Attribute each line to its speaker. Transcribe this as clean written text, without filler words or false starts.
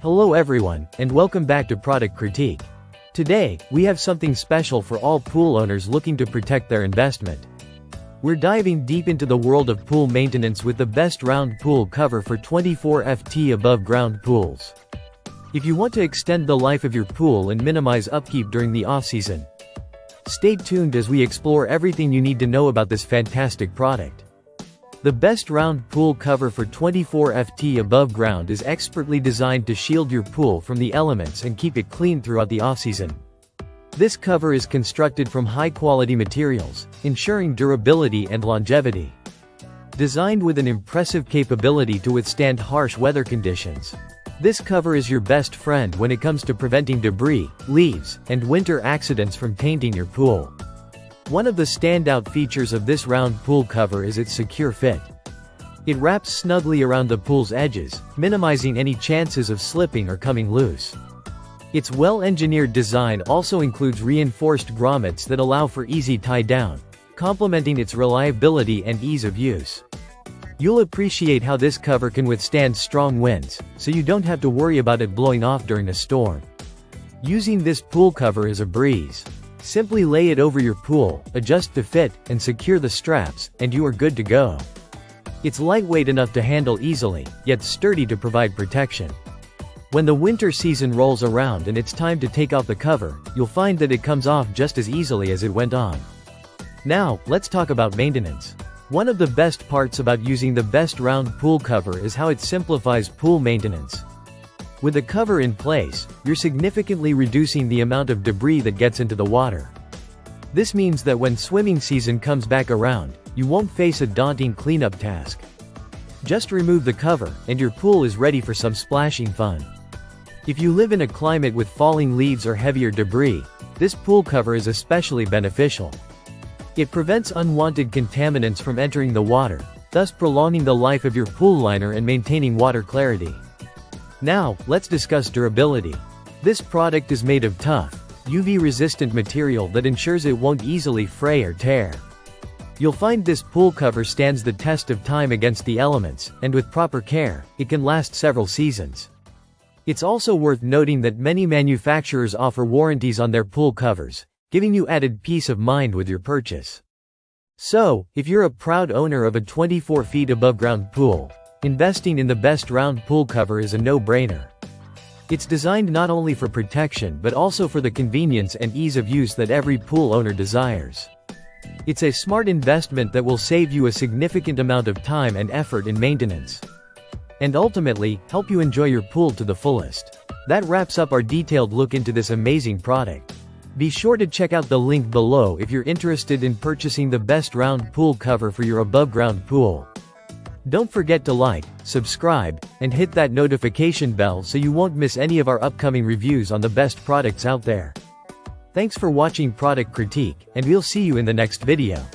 Speaker 1: Hello everyone, and welcome back to Product Critique. Today, we have something special for all pool owners looking to protect their investment. We're diving deep into the world of pool maintenance with the best round pool cover for 24 FT above ground pools. If you want to extend the life of your pool and minimize upkeep during the off-season, stay tuned as we explore everything you need to know about this fantastic product. The best round pool cover for 24 FT above ground is expertly designed to shield your pool from the elements and keep it clean throughout the off-season. This cover is constructed from high-quality materials, ensuring durability and longevity. Designed with an impressive capability to withstand harsh weather conditions, this cover is your best friend when it comes to preventing debris, leaves, and winter accidents from tainting your pool. One of the standout features of this round pool cover is its secure fit. It wraps snugly around the pool's edges, minimizing any chances of slipping or coming loose. Its well-engineered design also includes reinforced grommets that allow for easy tie-down, complementing its reliability and ease of use. You'll appreciate how this cover can withstand strong winds, so you don't have to worry about it blowing off during a storm. Using this pool cover is a breeze. Simply lay it over your pool, adjust the fit, and secure the straps, and you are good to go. It's lightweight enough to handle easily, yet sturdy to provide protection. When the winter season rolls around and it's time to take off the cover, you'll find that it comes off just as easily as it went on. Now, let's talk about maintenance. One of the best parts about using the best round pool cover is how it simplifies pool maintenance. With the cover in place, you're significantly reducing the amount of debris that gets into the water. This means that when swimming season comes back around, you won't face a daunting cleanup task. Just remove the cover, and your pool is ready for some splashing fun. If you live in a climate with falling leaves or heavier debris, this pool cover is especially beneficial. It prevents unwanted contaminants from entering the water, thus prolonging the life of your pool liner and maintaining water clarity. Now, let's discuss durability. This product is made of tough, UV-resistant material that ensures it won't easily fray or tear. You'll find this pool cover stands the test of time against the elements, and with proper care, it can last several seasons. It's also worth noting that many manufacturers offer warranties on their pool covers, giving you added peace of mind with your purchase. So, if you're a proud owner of a 24 feet above ground pool, investing in the best round pool cover is a no-brainer. It's designed not only for protection but also for the convenience and ease of use that every pool owner desires. It's a smart investment that will save you a significant amount of time and effort in maintenance, and ultimately, help you enjoy your pool to the fullest. That wraps up our detailed look into this amazing product. Be sure to check out the link below if you're interested in purchasing the best round pool cover for your above-ground pool. Don't forget to like, subscribe, and hit that notification bell so you won't miss any of our upcoming reviews on the best products out there. Thanks for watching Product Critique, and we'll see you in the next video.